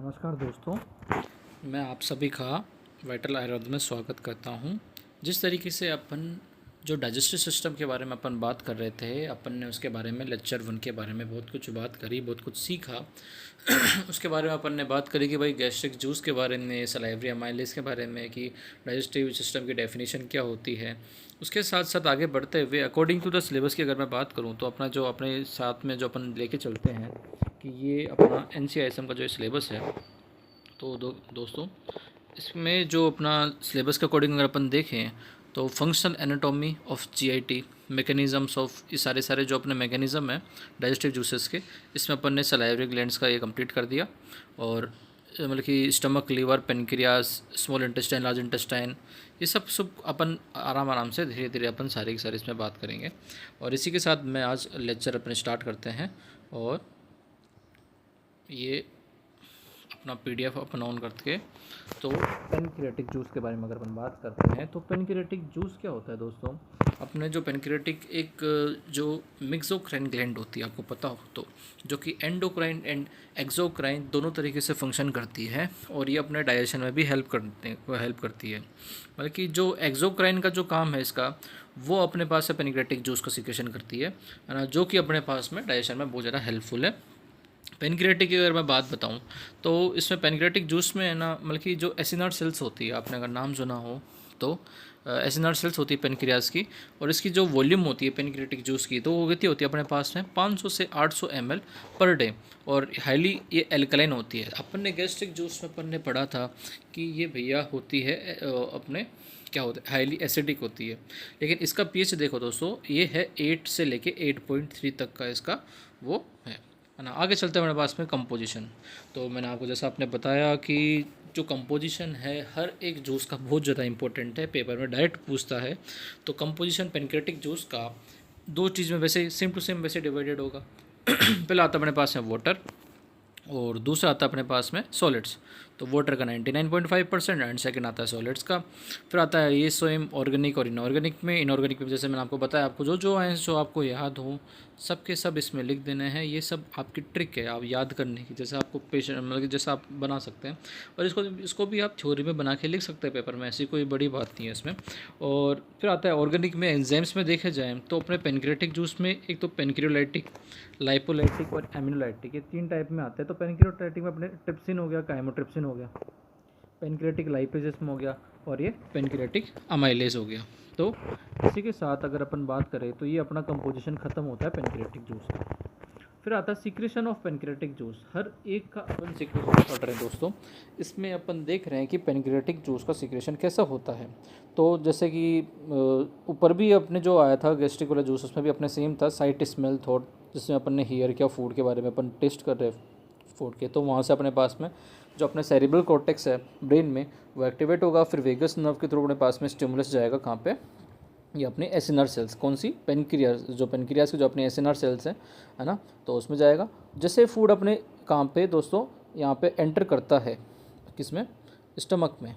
नमस्कार दोस्तों, मैं आप सभी का वाइटल आयुर्वेद में स्वागत करता हूं। जिस तरीके से अपन जो डाइजेस्टिव सिस्टम के बारे में अपन बात कर रहे थे, अपन ने उसके बारे में लेक्चर 1 के बारे में बहुत कुछ बात करी, बहुत कुछ सीखा। उसके बारे में अपन ने बात करी कि भाई गैस्ट्रिक जूस के बारे में, सलाइवरी अमाइलेज के बारे में, कि डाइजेस्टिव सिस्टम की डेफिनेशन क्या होती है। उसके साथ साथ आगे बढ़ते हुए अकॉर्डिंग टू द सिलेबस की अगर मैं बात करूँ तो अपना जो अपने साथ में जो अपन लेके चलते हैं कि ये अपना NCISM का जो सिलेबस है, तो दोस्तों इसमें जो अपना सिलेबस के अकॉर्डिंग अगर अपन देखें तो functional anatomy of GIT, mechanisms of, ये सारे जो अपने मैकेनिज़्म है डाइजेस्टिव जूसेस के, इसमें अपन ने सलाइवरी ग्लैंड्स का ये कंप्लीट कर दिया। और मतलब कि stomach, liver, pancreas, small intestine, large intestine, ये सब अपन आराम से धीरे धीरे अपन सारे की सारे इसमें बात करेंगे। और इसी के साथ मैं आज लेक्चर अपने स्टार्ट करते हैं। और ये अपना PDF अपन ऑन करके तो पेनक्रियाटिक जूस के बारे में अगर अपन बात करते हैं तो पेनक्रियाटिक जूस क्या होता है दोस्तों। अपने जो पेनक्रियाटिक एक जो मिक्सोक्राइन ग्लैंड होती है, आपको पता हो तो, जो कि एंडोक्राइन एंड एक्सोक्राइन दोनों तरीके से फंक्शन करती है और ये अपने डाइजेशन में भी हेल्प करती है। मतलब कि जो एक्सोक्राइन का जो काम है इसका, वो अपने पास से पेनक्रियाटिक जूस का सिक्रेशन करती है ना, जो कि अपने पास में डाइजेशन में बहुत ज़्यादा हेल्पफुल है। पेनक्रियाटिक की अगर मैं बात बताऊं तो इसमें पेनक्रियाटिक जूस में है ना, मतलब कि जो एसिनार्ड सेल्स होती है, आपने अगर नाम सुना हो तो एसिनार्ड सेल्स होती है पेनक्रियाज की, और इसकी जो वॉल्यूम होती है पेनक्रियाटिक जूस की, तो वो कितनी होती है अपने पास में 500 से 800 ml पर डे, और हाईली ये एल्कलाइन होती है। अपन ने गैस्ट्रिक जूस में अपन ने पढ़ा था कि ये भैया होती है अपने क्या होता है, हाईली एसिडिक होती है। लेकिन इसका pH देखो दोस्तों, ये है 8 से लेके 8.3 तक का इसका वो है ना। आगे चलते हैं हमारे पास में कंपोजिशन। तो मैंने आपको जैसा आपने बताया कि जो कंपोजिशन है हर एक जूस का बहुत ज़्यादा इंपॉर्टेंट है, पेपर में डायरेक्ट पूछता है। तो कंपोजिशन पेनक्रियाटिक जूस का दो चीज़ में वैसे सेम टू सेम वैसे डिवाइडेड होगा। पहला आता है अपने पास में वाटर, और दूसरा आता है अपने पास में सॉलिड्स। तो वाटर का 99.5% एंड सेकंड आता है सॉलिड्स का। फिर आता है ये स्वयं ऑर्गेनिक और इनऑर्गेनिक में। इनऑर्गेनिक में जैसे मैंने आपको बताया, आपको जो आए जो आपको याद हो सब के सब इसमें लिख देने हैं। ये सब आपकी ट्रिक है आप याद करने की, जैसे आपको पेशेंट मतलब कि जैसा आप बना सकते हैं। और इसको भी आप थ्योरी में बना के लिख सकते हैं पेपर में, ऐसी कोई बड़ी बात नहीं है इसमें। और फिर आता है ऑर्गेनिक में। एंजाइम्स में देखे जाए तो अपने पेनक्रियाटिक जूस में एक तो पेनक्रियोलाइटिक, लाइपोलाइटिक और एमिनोलाइटिक, ये 3 टाइप में आते हैं। तो पेनक्रियोलाइटिक में अपने ट्रिप्सिन हो गया, काइमोट्रिप्सिन हो गया, पेनक्रियाटिक लाइपेजेस में हो गया, और ये पेनक्रियाटिक अमाइलेज हो गया। तो इसी के साथ अगर अपन बात करें तो ये अपना कंपोजिशन खत्म होता है पेनक्रियाटिक जूस का। फिर आता है सीक्रेशन ऑफ पेनक्रियाटिक जूस। हर एक का अपन सीक्रेशन पढ़ रहे हैं दोस्तों। इसमें अपन देख रहे हैं कि पेनक्रियाटिक जूस का सीक्रेशन कैसा होता है। तो जैसे कि ऊपर भी अपने जो आया था गैस्ट्रिक वाला जूस, उसमें भी अपने सेम था, साइट, स्मेल, थॉट, जिसमें अपन ने हियर किया फूड के बारे में, अपन टेस्ट कर रहे हैं फूड के। तो वहाँ से अपने पास में जो अपने सेरिब्रल कॉर्टेक्स है ब्रेन में, वो एक्टिवेट होगा। फिर वेगस नर्व के थ्रू अपने पास में स्टिमुलस जाएगा कहाँ पे, ये अपने एसिनर सेल्स, कौन सी, पेनक्रियाज, जो पेनक्रियाज की जो अपने एसिनर सेल्स हैं, है ना, तो उसमें जाएगा। जैसे फूड अपने काम पे दोस्तों यहाँ पे एंटर करता है, किसमें, स्टमक में,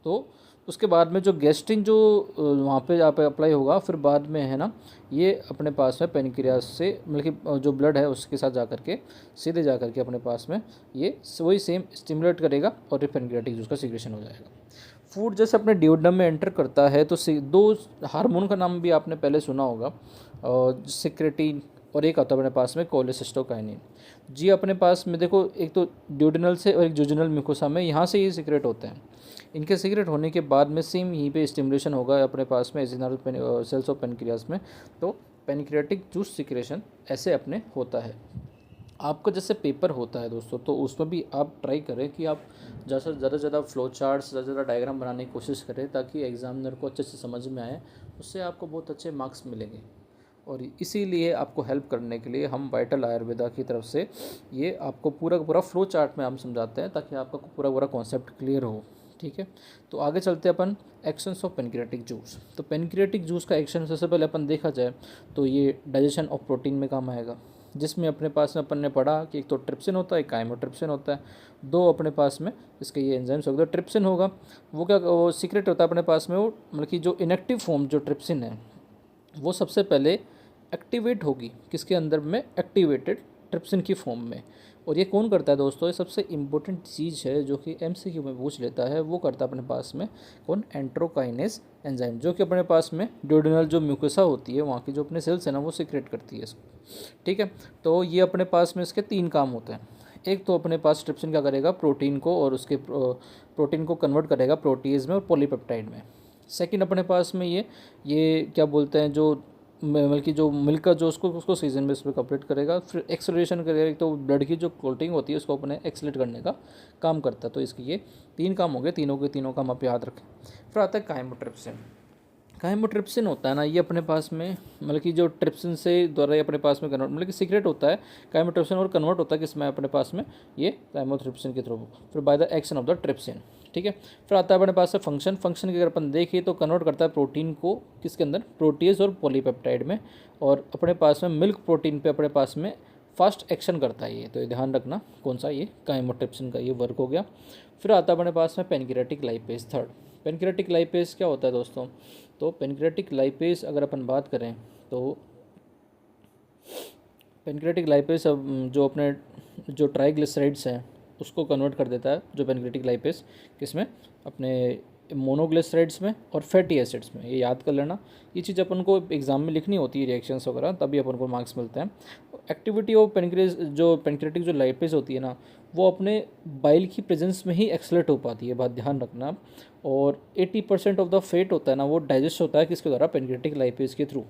तो उसके बाद में जो गैस्ट्रिन जो वहाँ पे यहाँ पे अप्लाई होगा, फिर बाद में है ना ये अपने पास में पेनक्रियाज से मतलब कि जो ब्लड है उसके साथ जा करके सीधे जा करके अपने पास में ये वही सेम स्टिमुलेट करेगा और ये पेनक्रियाटिक जूस का सीक्रेशन हो जाएगा। फूड जैसे अपने ड्यूोडेनम में एंटर करता है तो दो हार्मोन का नाम भी आपने पहले सुना होगा, सिक्रेटिन, और एक आता है अपने पास में कोलेसिस्टोकाइनिन। जी अपने पास में देखो, एक तो ड्यूडेनल से और एक जुजिनल म्यूकोसा में, यहाँ से ये सीक्रेट होते हैं। इनके सीक्रेट होने के बाद में सेम यहीं पे स्टिमुलेशन होगा अपने पास में एसिनल सेल्स ऑफ पेनक्रियास में। तो पेनक्रियाटिक जूस सीक्रेशन ऐसे अपने होता है। आपका जैसे पेपर होता है दोस्तों, तो उसमें भी आप ट्राई करें कि आप जैसा ज़्यादा से ज़्यादा फ्लो चार्ट्स, ज़्यादा से ज़्यादा डायग्राम बनाने की कोशिश करें, ताकि एग्जामिनर को अच्छे से समझ में आए। उससे आपको बहुत अच्छे मार्क्स मिलेंगे। और इसीलिए आपको हेल्प करने के लिए हम वाइटल आयुर्वेदा की तरफ से ये आपको पूरा का पूरा फ्लो चार्ट में हम समझाते हैं, ताकि आपका पूरा पूरा कॉन्सेप्ट क्लियर हो। ठीक है, तो आगे चलते हैं अपन एक्शंस ऑफ पेनक्रियाटिक जूस। तो पेनक्रियाटिक जूस का एक्शन सबसे पहले अपन देखा जाए तो ये डाइजेशन ऑफ प्रोटीन में काम आएगा, जिसमें अपने पास में अपन ने पढ़ा कि एक तो ट्रिप्सिन होता है, एक काइमोट्रिप्सिन होता है। दो अपने पास में इसके ये एंजाइम्स होगा। ट्रिप्सिन होगा वो क्या, वो सीक्रेट होता है अपने पास में, वो मतलब कि जो इनएक्टिव फॉर्म जो ट्रिप्सिन है वो सबसे पहले एक्टिवेट होगी किसके अंदर में, एक्टिवेटेड ट्रिप्सिन की फॉर्म में। और ये कौन करता है दोस्तों, ये सबसे इम्पोर्टेंट चीज़ है जो कि एमसीक्यू में पूछ लेता है, वो करता है अपने पास में कौन, एंट्रोकाइनेज एंजाइम, जो कि अपने पास में ड्यूडेनल जो म्यूकोसा होती है वहाँ की जो अपने सेल्स है ना वो सिक्रेट करती है इसको, ठीक है। तो ये अपने पास में इसके 3 काम होते हैं। एक तो अपने पास ट्रिप्सिन क्या करेगा, प्रोटीन को और उसके प्रोटीन को कन्वर्ट करेगा प्रोटीज में और पॉलीपेप्टाइड में। सेकंड अपने पास में ये क्या बोलते हैं, जो बल्कि जो मिल्क का जो उसको उसको सीजन बेस पे कंप्लीट करेगा। फिर एक्सेलरेशन करेगा, तो ब्लड की जो क्लोटिंग होती है उसको अपने एक्सेलेट करने का काम करता है। तो इसके ये 3 काम हो गए, तीनों के तीनों काम आप याद रखें। फिर आता है काइमोट्रिप्सिन। काइमोट्रिप्सिन होता है ना, ये अपने पास में मतलब कि जो ट्रिप्सिन से द्वारा ये अपने पास में कन्वर्ट मतलब कि सीक्रेट होता है काइमोट्रिप्सिन, और कन्वर्ट होता है किसमें, अपने पास में ये काइमोट्रिप्सिन के थ्रू, फिर by the action of the trypsin, ठीक है। फिर आता है अपने पास से फंक्शन की अगर अपन देखिए तो कन्वर्ट करता है प्रोटीन को किसके अंदर, प्रोटीज और पॉलीपेप्टाइड में, और अपने पास में मिल्क प्रोटीन पे अपने पास में फास्ट एक्शन करता है ये, तो ये ध्यान रखना कौन सा, ये काइमोट्रिप्सिन का ये वर्क हो गया। फिर आता है अपने पास में pancreatic lipase third. Pancreatic lipase क्या होता है दोस्तों, तो पेनक्रियाटिक लाइपेज अगर अपन बात करें तो पेनक्रियाटिक लाइपेज जो अपने जो ट्राइग्लिसराइड्स हैं उसको कन्वर्ट कर देता है, जो पेनक्रियाटिक लाइपेज किसमें, अपने मोनोग्लिसराइड्स में और फैटी एसिड्स में, ये याद कर लेना। ये चीज़ अपन को एग्जाम में लिखनी होती है, रिएक्शंस वगैरह, तभी अपन को मार्क्स मिलते हैं। एक्टिविटी ऑफ पेनक्रियाज, जो पेनक्रियाटिक जो लाइपेज होती है ना वो अपने बाइल की प्रेजेंस में ही एक्सलेट हो पाती है, बात ध्यान रखना। और 80% ऑफ द फैट होता है ना वो डाइजेस्ट होता है किसके द्वारा, पेनक्रियाटिक लाइपेज के थ्रू,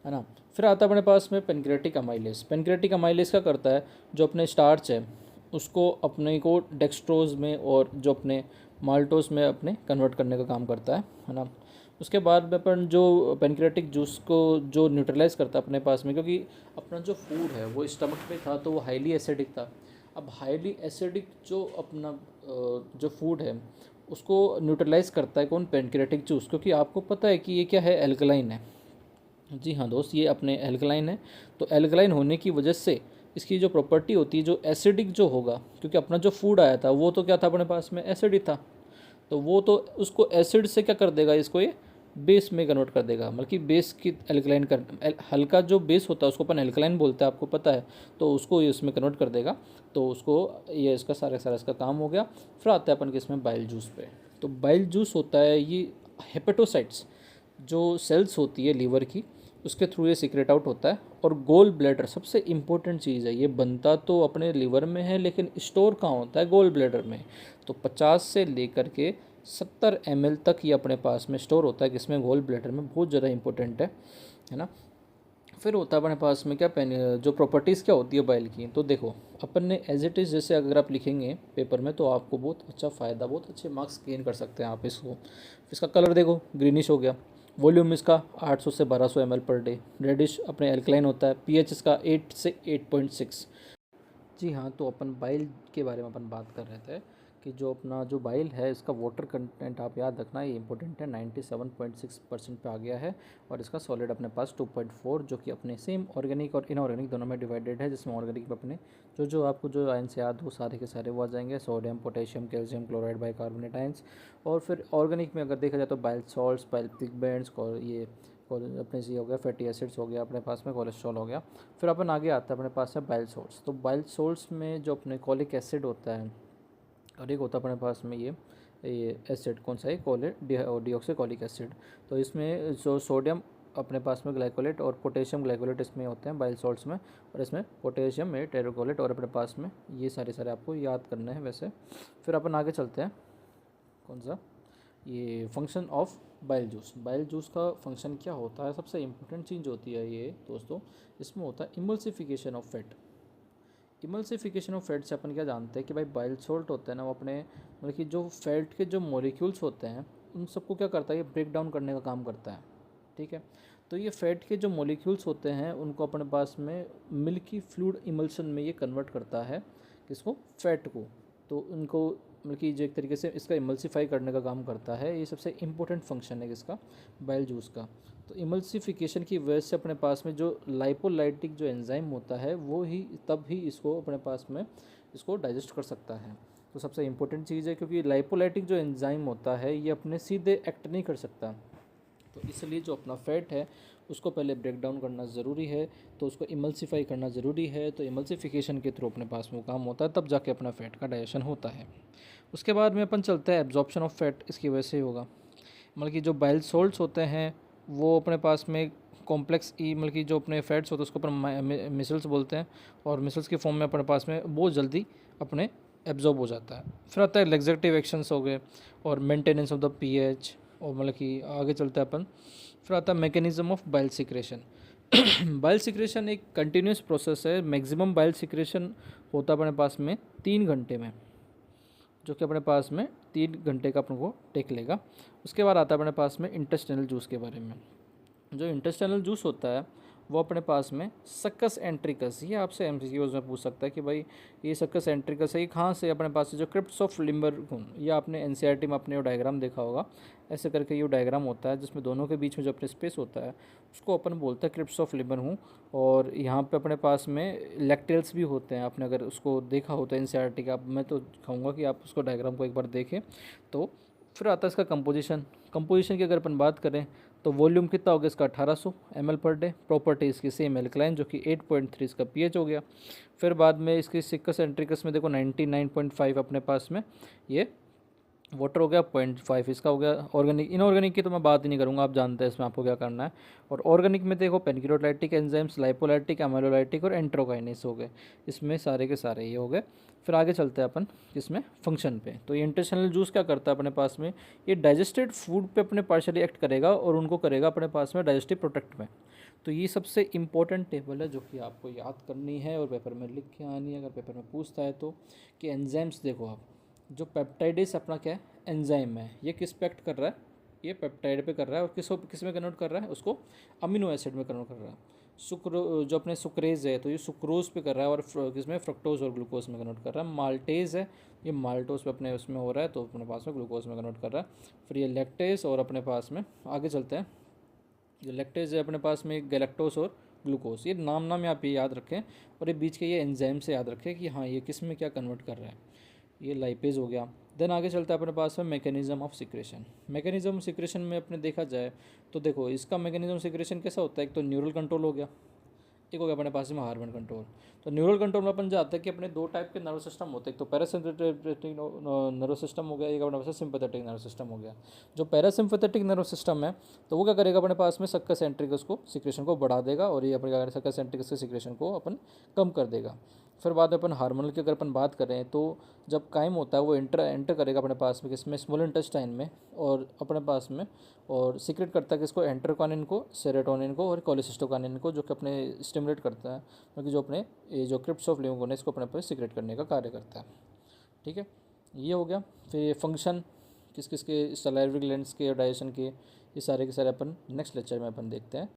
है ना। फिर आता है अपने पास में पेनक्रियाटिक अमाइलेज। पेनक्रियाटिक अमाइलेज क्या करता है, जो अपने स्टार्च है उसको अपने को डेक्सट्रोज में और जो अपने माल्टोज में अपने कन्वर्ट करने का काम करता है ना। उसके बाद में अपन जो पेनक्रियाटिक जूस को जो न्यूट्रलाइज करता है अपने पास में, क्योंकि अपना जो फूड है वो स्टमक में था तो वो हाईली एसिडिक था। अब हाईली एसिडिक जो अपना जो फूड है उसको न्यूट्रलाइज करता है कौन, पेनक्रियाटिक जूस, क्योंकि आपको पता है कि ये क्या है, एल्कलाइन है। जी हाँ दोस्त, ये अपने एल्कलाइन है। तो एल्कलाइन होने की वजह से इसकी जो प्रॉपर्टी होती है, जो एसिडिक जो होगा, क्योंकि अपना जो फूड आया था वो तो क्या था अपने पास में, एसिड ही था, तो वो तो उसको एसिड से क्या कर देगा, इसको ये बेस में कन्वर्ट कर देगा, मतलब कि बेस की एल्कलाइन कर, हल्का जो बेस होता है उसको अपन एल्कलाइन बोलते हैं, आपको पता है, तो उसको ये उसमें कन्वर्ट कर देगा। तो उसको ये इसका सारा इसका काम हो गया। फिर आता है अपन किसमें, बाइल जूस पे। तो बाइल जूस होता है ये हेपेटोसाइट्स जो सेल्स होती है लीवर की, उसके थ्रू ये सीक्रेट आउट होता है। और गोल ब्लैडर सबसे इम्पोर्टेंट चीज़ है, ये बनता तो अपने लीवर में है लेकिन स्टोर कहाँ होता है, गोल ब्लैडर में। तो 50 से लेकर के 70 ml तक ये अपने पास में स्टोर होता है, किसमें, गोल ब्लैडर में, बहुत ज़्यादा इंपॉर्टेंट है ना। फिर होता है अपने पास में क्या, पेन जो प्रॉपर्टीज़ क्या होती है बाइल की, तो देखो अपन ने एज इट इज़ जैसे अगर आप लिखेंगे पेपर में तो आपको बहुत अच्छा फ़ायदा, बहुत अच्छे मार्क्स गेन कर सकते हैं आप इसको। इसका कलर देखो ग्रीनिश हो गया, वॉल्यूम इसका 800 से 1200 ml पर डे, रेडिश अपने एल्कलाइन होता है, पीएच इसका 8 से 8.6। जी हाँ, तो अपन बाइल के बारे में अपन बात कर रहे थे कि जो अपना जो बाइल है इसका वाटर कंटेंट आप याद रखना, ये इंपॉर्टेंट है, 97.6% पे आ गया है। और इसका सॉलिड अपने पास 2.4, जो कि अपने सेम ऑर्गेनिक और इनऑर्गेनिक दोनों में डिवाइडेड है, जिसमें ऑर्गेनिक में अपने जो आपको जो आयन से याद हो सारे के सारे वो आ जाएंगे, sodium, potassium, calcium, chloride, bicarbonate ions. और फिर ऑर्गेनिक में अगर देखा जाए तो बाइल सॉल्ट्स, बाइल पिगमेंट्स और ये अपने से हो गया फैटी एसिड्स हो गया, अपने पास में कोलेस्ट्रॉल हो गया। फिर अपन आगे आता है अपने पास है बाइल सोल्ट्स। तो बाइल सोल्ट्स में जो अपने कॉलिक एसिड होता है और एक होता है अपने पास में ये एसिड कौन सा है, डिऑक्सीकॉलिक एसिड। तो इसमें जो सोडियम अपने पास में ग्लाइकोलेट और पोटेशियम ग्लाइकोलेट इसमें होते हैं बाइल सॉल्ट्स में, और इसमें पोटेशियम में टेरोकोलेट और अपने पास में ये सारे आपको याद करने हैं वैसे। फिर अपन आगे चलते हैं कौन सा, ये function of bile juice. Bile juice का फंक्शन क्या होता है, सबसे इम्पोर्टेंट चीज़ होती है ये दोस्तों, इसमें होता है emulsification of fat. Emulsification of fat से अपन क्या जानते हैं कि भाई बाइल सॉल्ट होता है ना वो अपने मतलब कि जो फैट के जो मॉलिक्यूल्स होते हैं उन सबको क्या करता है, ये ब्रेक डाउन करने का काम करता है, ठीक है। तो ये फैट के जो मॉलिक्यूल्स होते हैं उनको अपने पास में मिल्की फ्लूइड इमल्शन में ये कन्वर्ट करता है, किसको, फैट को। तो उनको मतलब कि जो एक तरीके से इसका इमल्सीफाई करने का काम करता है, ये सबसे इम्पोर्टेंट फंक्शन है किसका, बाइल जूस का। तो इमल्सिफिकेशन की वजह से अपने पास में जो लाइपोलाइटिक जो एंजाइम होता है वो ही तब ही इसको अपने पास में इसको डाइजेस्ट कर सकता है। तो सबसे इम्पोर्टेंट चीज़ है, क्योंकि लाइपोलाइटिक जो एंजाइम होता है ये अपने सीधे एक्ट नहीं कर सकता, तो इसलिए जो अपना फैट है उसको पहले ब्रेक डाउन करना ज़रूरी है, तो उसको इमल्सिफाई करना ज़रूरी है। तो इमल्सिफिकेशन के थ्रू अपने पास में वो काम होता है, तब जाके अपना फ़ैट का डाइजेशन होता है। उसके बाद में अपन चलते हैं एब्जॉर्प्शन ऑफ फैट, इसकी वजह से ही होगा। मतलब कि जो बाइल सॉल्ट्स होते हैं वो अपने पास में कॉम्प्लेक्स ई, मतलब कि जो अपने फैट्स होते हैं उसको अपन मिसल्स बोलते हैं, और मिसल्स के फॉर्म में अपने पास में बहुत जल्दी अपने एब्जॉर्ब हो जाता है। फिर आता है लेग्जेटिव एक्शंस हो गए और मेंटेनेंस ऑफ द पीएच, और मतलब कि आगे चलते हैं अपन। फिर आता है mechanism of bile secretion. Bile secretion एक कंटिन्यूस प्रोसेस है। मैक्सिमम बाइल सिक्रेशन होता है अपने पास में 3 घंटे में, जो कि अपने पास में 3 घंटे का अपन को टेक लेगा। उसके बाद आता है अपने पास में इंटेस्टिनल जूस के बारे में। जो इंटेस्टिनल जूस होता है वो अपने पास में सक्कस एंट्रिकस, ये आपसे एमसीक्यूज में पूछ सकता है कि भाई ये सक्कस एंट्रिकस है, ये कहाँ से अपने पास जो क्रिप्ट्स ऑफ लिम्बर, ये आपने एनसीईआरटी में अपने वो डायग्राम देखा होगा, ऐसे करके ये डायग्राम होता है जिसमें दोनों के बीच में जो अपने स्पेस होता है उसको अपन बोलते हैं क्रिप्ट्स ऑफ लिम्बर हूँ। और यहाँ पे अपने पास में लैक्टेल्स भी होते हैं, आपने अगर उसको देखा होता है एनसीईआरटी का, मैं तो कहूँगा कि आप उसको डायग्राम को एक बार देखें। तो फिर आता है इसका कंपोजिशन की अगर अपन बात करें तो वॉल्यूम कितना हो गया इसका 1800 ml पर डे। प्रॉपर्टी इसकी सेम एल्कलाइन जो कि 8.3 इसका पीएच हो गया। फिर बाद में इसकी सिक्कस एंट्रिकस में देखो 99.5 अपने पास में ये वाटर हो गया, 0.5 इसका हो गया। ऑर्गेनिक, इनऑर्गेनिक की तो मैं बात ही नहीं करूँगा, आप जानते हैं इसमें आपको क्या करना है। और ऑर्गेनिक में देखो पेनक्लोराइटिक एंजाइम्स, लाइपोलाइटिक, एमाइलोलाइटिक और एंट्रोकाइनेस हो गए, इसमें सारे के सारे ये हो गए। फिर आगे चलते हैं अपन इसमें फंक्शन पे। तो ये इंटेस्टिनल जूस क्या करता है अपने पास में, ये डाइजेस्टेड फूड पे अपने पार्शियली एक्ट करेगा और उनको करेगा अपने पास में डाइजेस्टिव प्रोटेक्ट में। तो ये सबसे इंपॉर्टेंट टेबल है जो कि आपको याद करनी है और पेपर में लिख के आनी है, अगर पेपर में पूछता है तो। कि एंजाइम्स देखो आप, जो पेप्टाइडेस अपना क्या है, एंजाइम है, ये किस पे एक्ट कर रहा है, ये पेप्टाइड पे कर रहा है, और किस में कन्वर्ट कर रहा है, उसको अमीनो एसिड में कन्वर्ट कर रहा है। जो अपने सुक्रेज है तो ये सुक्रोज पे कर रहा है, और किसमें, फ्रक्टोज और ग्लूकोज में कन्वर्ट कर रहा है। माल्टेज है, ये माल्टोज पे अपने उसमें हो रहा है, तो अपने पास में ग्लूकोज में कन्वर्ट कर रहा है। फिर ये लैक्टेज, और अपने पास में आगे चलते हैं, जो लैक्टेज है अपने पास में गैलेक्टोज और ग्लूकोज, ये नाम आप ये याद रखें, और ये बीच के ये एंजाइम से याद रखें कि हाँ ये किस में क्या कन्वर्ट कर रहा है। ये लाइपेज हो गया। देन आगे चलता है अपने पास में mechanism of secretion. Mechanism of secretion में अपने देखा जाए तो देखो इसका मैकेनिज्म ऑफ सिक्रेशन कैसा होता है, एक तो न्यूरल कंट्रोल हो गया, एक हो गया अपने पास में हार्मोन कंट्रोल। तो न्यूरल कंट्रोल में अपन जाते हैं कि अपने दो टाइप के नर्वस सिस्टम होते हैं, एक तो पैरासिम्पैथेटिक नर्वस सिस्टम हो गया, एक अपने पास सिंपैथेटिक नर्वस सिस्टम हो गया। जो पैरासिम्पैथेटिक नर्वस सिस्टम है तो वो क्या करेगा, अपने पास में सक्कस एंट्रिकस को सिक्रेशन को बढ़ा देगा, और ये अपने क्या करेगा, सक्कस एंट्रिकस के सिक्रेशन को अपन कम कर देगा। फिर बाद में अपन हार्मोनल की अगर अपन बात करें तो जब कायम होता है वो एंटर करेगा अपने पास में किसमें, स्मॉल इंटेस्टाइन में, और अपने पास में और सीक्रेट करता है किसको, एंटरकॉनिन को, सेरोटोनिन को और कोलेसिस्टोकानिन को, जो कि अपने स्टिमुलेट करता है, क्योंकि जो अपने ये जो क्रिप्स ऑफ लिविंग इसको अपने पर सीक्रेट करने का कार्य करता है। ठीक है, ये हो गया। फिर ये फंक्शन किस किस के, सलाइवरी ग्लैंड्स के और डाइजेशन के, ये सारे के सारे अपन नेक्स्ट लेक्चर में अपन देखते हैं।